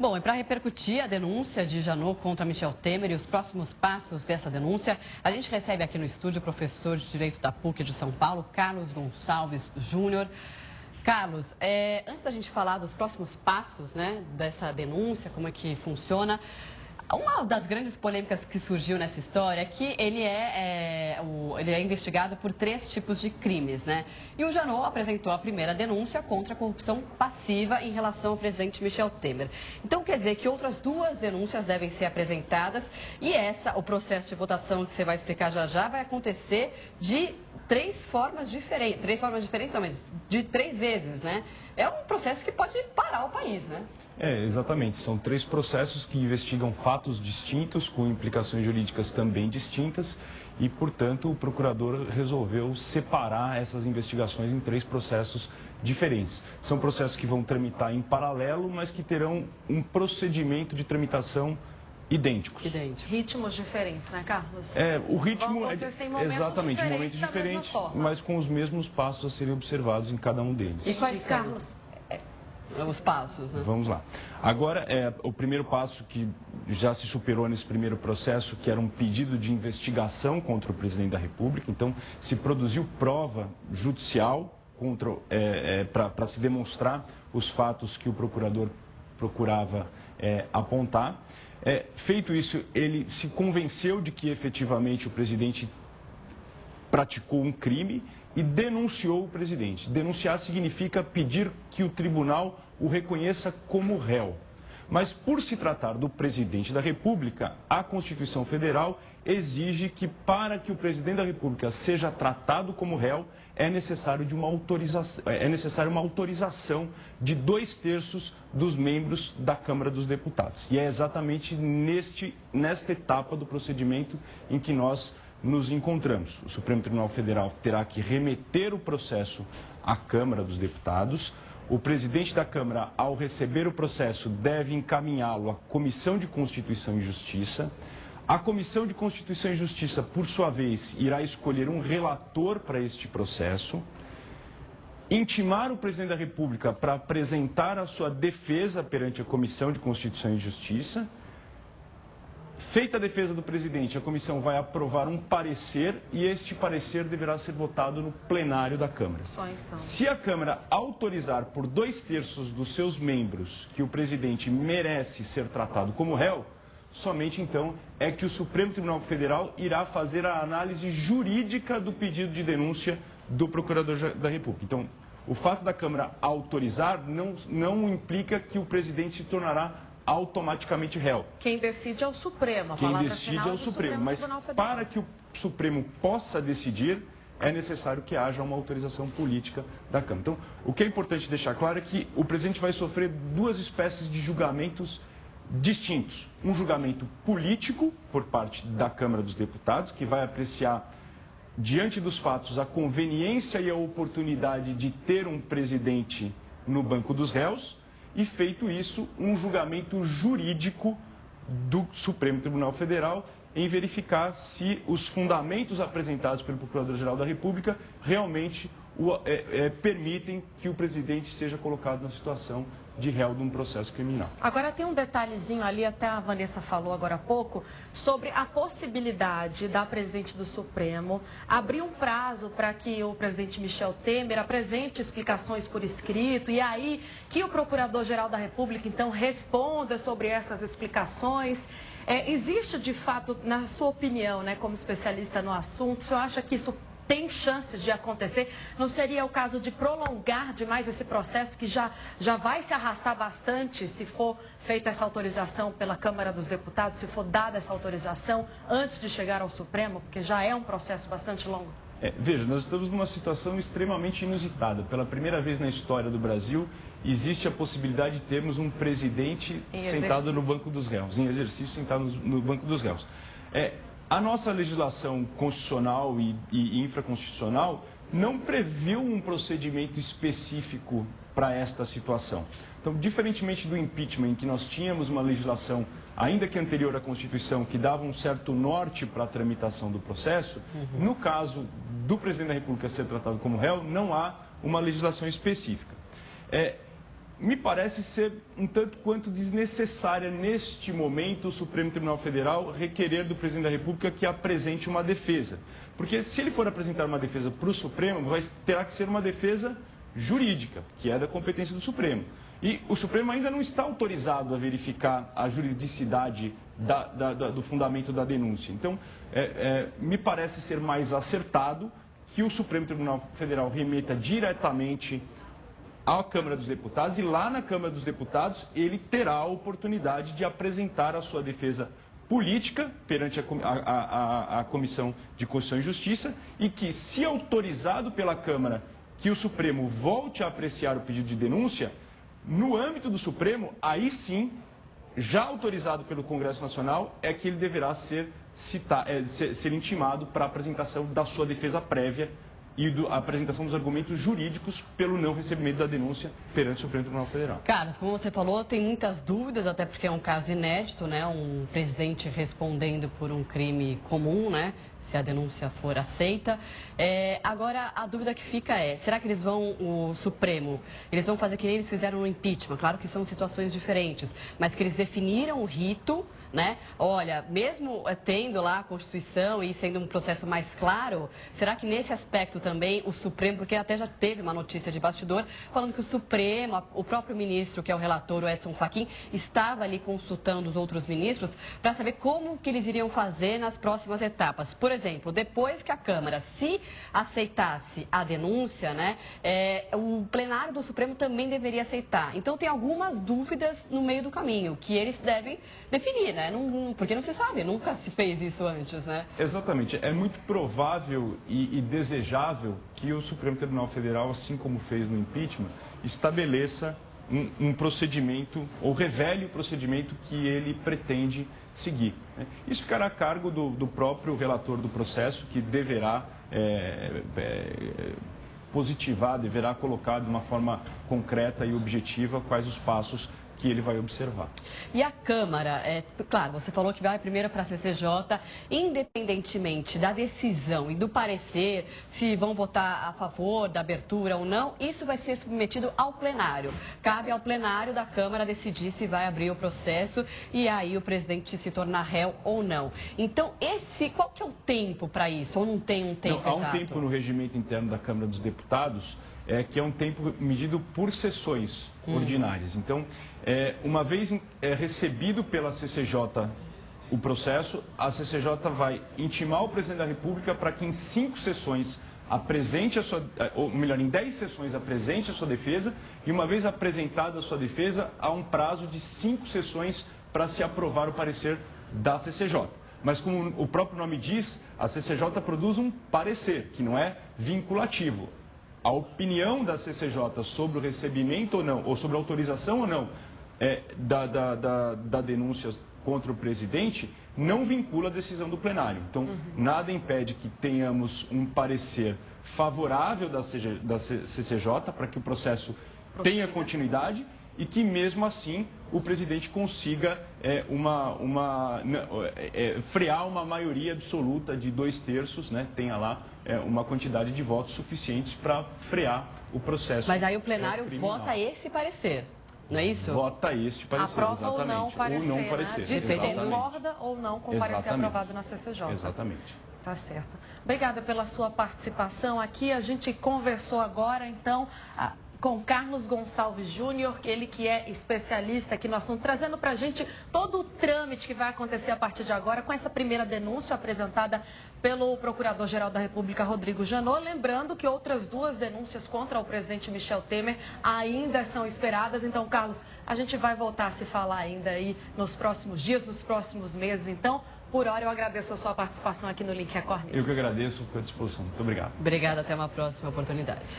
Bom, e para repercutir a denúncia de Janot contra Michel Temer e os próximos passos dessa denúncia, a gente recebe aqui no estúdio o professor de Direito da PUC de São Paulo, Carlos Gonçalves Júnior. Carlos, antes da gente falar dos próximos passos, né, dessa denúncia, como é que funciona, uma das grandes polêmicas que surgiu nessa história é que ele é investigado por 3 tipos de crimes, né? E o Janot apresentou a primeira denúncia contra a corrupção passiva em relação ao presidente Michel Temer. Então, quer dizer que outras 2 denúncias devem ser apresentadas e o processo de votação que você vai explicar já já vai acontecer de 3 formas diferentes. 3 formas diferentes, não, mas de 3 vezes, né? É um processo que pode parar o país, né? Exatamente. São 3 processos que investigam fatos distintos, com implicações jurídicas também distintas, e, portanto, o procurador resolveu separar essas investigações em 3 processos diferentes. São processos que vão tramitar em paralelo, mas que terão um procedimento de tramitação idênticos. Ritmos diferentes, né, Carlos? O ritmo exatamente, momentos diferentes, mas com os mesmos passos a serem observados em cada um deles. E quais, Carlos? Os passos, né? Vamos lá. Agora, o primeiro passo que já se superou nesse primeiro processo, que era um pedido de investigação contra o presidente da República. Então, se produziu prova judicial para se demonstrar os fatos que o procurador procurava apontar. Feito isso, ele se convenceu de que efetivamente o presidente praticou um crime e denunciou o presidente. Denunciar significa pedir que o tribunal o reconheça como réu. Mas por se tratar do presidente da República, a Constituição Federal exige que para que o presidente da República seja tratado como réu, é necessária uma autorização de 2/3 dos membros da Câmara dos Deputados. E é exatamente nesta etapa do procedimento em que nós nos encontramos. O Supremo Tribunal Federal terá que remeter o processo à Câmara dos Deputados. O presidente da Câmara, ao receber o processo, deve encaminhá-lo à Comissão de Constituição e Justiça. A Comissão de Constituição e Justiça, por sua vez, irá escolher um relator para este processo, intimar o presidente da República para apresentar a sua defesa perante a Comissão de Constituição e Justiça. Feita a defesa do presidente, a comissão vai aprovar um parecer e este parecer deverá ser votado no plenário da Câmara. Só então. Se a Câmara autorizar por 2/3 dos seus membros que o presidente merece ser tratado como réu, somente então é que o Supremo Tribunal Federal irá fazer a análise jurídica do pedido de denúncia do Procurador da República. Então, o fato da Câmara autorizar não implica que o presidente se tornará automaticamente réu. Quem decide é o Supremo. Quem decide é o Supremo, mas para que o Supremo possa decidir, é necessário que haja uma autorização política da Câmara. Então, o que é importante deixar claro é que o presidente vai sofrer 2 espécies de julgamentos distintos. Um julgamento político, por parte da Câmara dos Deputados, que vai apreciar, diante dos fatos, a conveniência e a oportunidade de ter um presidente no banco dos réus. E feito isso, um julgamento jurídico do Supremo Tribunal Federal em verificar se os fundamentos apresentados pelo Procurador-Geral da República realmente permitem que o presidente seja colocado na situação de réu de um processo criminal. Agora tem um detalhezinho ali, até a Vanessa falou agora há pouco, sobre a possibilidade da presidente do Supremo abrir um prazo para que o presidente Michel Temer apresente explicações por escrito e aí que o Procurador-Geral da República então responda sobre essas explicações. Existe de fato, na sua opinião, né, como especialista no assunto, o senhor acha que isso tem chances de acontecer? Não seria o caso de prolongar demais esse processo que já vai se arrastar bastante se for feita essa autorização pela Câmara dos Deputados, se for dada essa autorização antes de chegar ao Supremo, porque já é um processo bastante longo? Veja, nós estamos numa situação extremamente inusitada. Pela primeira vez na história do Brasil, existe a possibilidade de termos um presidente sentado no banco dos réus, em exercício sentado no banco dos réus. A nossa legislação constitucional e infraconstitucional não previu um procedimento específico para esta situação. Então, diferentemente do impeachment, em que nós tínhamos uma legislação, ainda que anterior à Constituição, que dava um certo norte para a tramitação do processo, no caso do presidente da República ser tratado como réu, não há uma legislação específica. me parece ser um tanto quanto desnecessária neste momento o Supremo Tribunal Federal requerer do presidente da República que apresente uma defesa. Porque se ele for apresentar uma defesa para o Supremo, terá que ser uma defesa jurídica, que é da competência do Supremo. E o Supremo ainda não está autorizado a verificar a juridicidade do fundamento da denúncia. Então, me parece ser mais acertado que o Supremo Tribunal Federal remeta diretamente à Câmara dos Deputados e lá na Câmara dos Deputados ele terá a oportunidade de apresentar a sua defesa política perante a Comissão de Constituição e Justiça e que, se autorizado pela Câmara que o Supremo volte a apreciar o pedido de denúncia, no âmbito do Supremo, aí sim, já autorizado pelo Congresso Nacional, é que ele deverá ser intimado para a apresentação da sua defesa prévia e a apresentação dos argumentos jurídicos pelo não recebimento da denúncia perante o Supremo Tribunal Federal. Carlos, como você falou, tem muitas dúvidas, até porque é um caso inédito, né? Um presidente respondendo por um crime comum, né? Se a denúncia for aceita. Agora, a dúvida que fica é, será que o Supremo, eles vão fazer que nem eles fizeram no impeachment? Claro que são situações diferentes, mas que eles definiram o rito, né? Olha, mesmo tendo lá a Constituição e sendo um processo mais claro, será que nesse aspecto também o Supremo, porque até já teve uma notícia de bastidor, falando que o Supremo, o próprio ministro, que é o relator, o Edson Fachin, estava ali consultando os outros ministros para saber como que eles iriam fazer nas próximas etapas. Por exemplo, depois que a Câmara, se aceitasse a denúncia, né, o plenário do Supremo também deveria aceitar. Então, tem algumas dúvidas no meio do caminho, que eles devem definir, né? Porque não se sabe, nunca se fez isso antes, né? Exatamente. É muito provável e desejável que o Supremo Tribunal Federal, assim como fez no impeachment, estabeleça um procedimento, ou revele o procedimento que ele pretende seguir. Isso ficará a cargo do próprio relator do processo, que deverá positivar, deverá colocar de uma forma concreta e objetiva quais os passos que ele vai observar. E a Câmara, claro, você falou que vai primeiro para a CCJ, independentemente da decisão e do parecer, se vão votar a favor da abertura ou não, isso vai ser submetido ao plenário. Cabe ao plenário da Câmara decidir se vai abrir o processo e aí o presidente se tornar réu ou não. Então, qual que é o tempo para isso? Ou não tem um tempo exato? Há um tempo no regimento interno da Câmara dos Deputados, que é um tempo medido por sessões ordinárias. Então, uma vez recebido pela CCJ o processo, a CCJ vai intimar o presidente da República para que em 5 sessões apresente a sua, ou melhor, em 10 sessões apresente a sua defesa, e uma vez apresentada a sua defesa, há um prazo de 5 sessões para se aprovar o parecer da CCJ. Mas como o próprio nome diz, a CCJ produz um parecer, que não é vinculativo. A opinião da CCJ sobre o recebimento ou não, ou sobre a autorização ou não da denúncia contra o presidente, não vincula a decisão do plenário. Então, nada impede que tenhamos um parecer favorável da CCJ para que o processo tenha continuidade e que, mesmo assim, o presidente consiga frear uma maioria absoluta de 2/3, né? Tenha lá uma quantidade de votos suficientes para frear o processo. Mas aí o plenário vota esse parecer, não é isso? Vota esse parecer, aprova exatamente. Ou não parecer, ou não parecer. Né? Concorda ou não com o parecer aprovado na CCJ. Exatamente. Tá certo. Obrigada pela sua participação aqui. A gente conversou agora, então, com Carlos Gonçalves Júnior, ele que é especialista aqui no assunto, trazendo para a gente todo o trâmite que vai acontecer a partir de agora com essa primeira denúncia apresentada pelo Procurador-Geral da República, Rodrigo Janot. Lembrando que outras 2 denúncias contra o presidente Michel Temer ainda são esperadas. Então, Carlos, a gente vai voltar a se falar ainda aí nos próximos dias, nos próximos meses. Então, por hora, eu agradeço a sua participação aqui no Link Record News. Eu que agradeço, fico à disposição. Muito obrigado. Obrigada, até uma próxima oportunidade.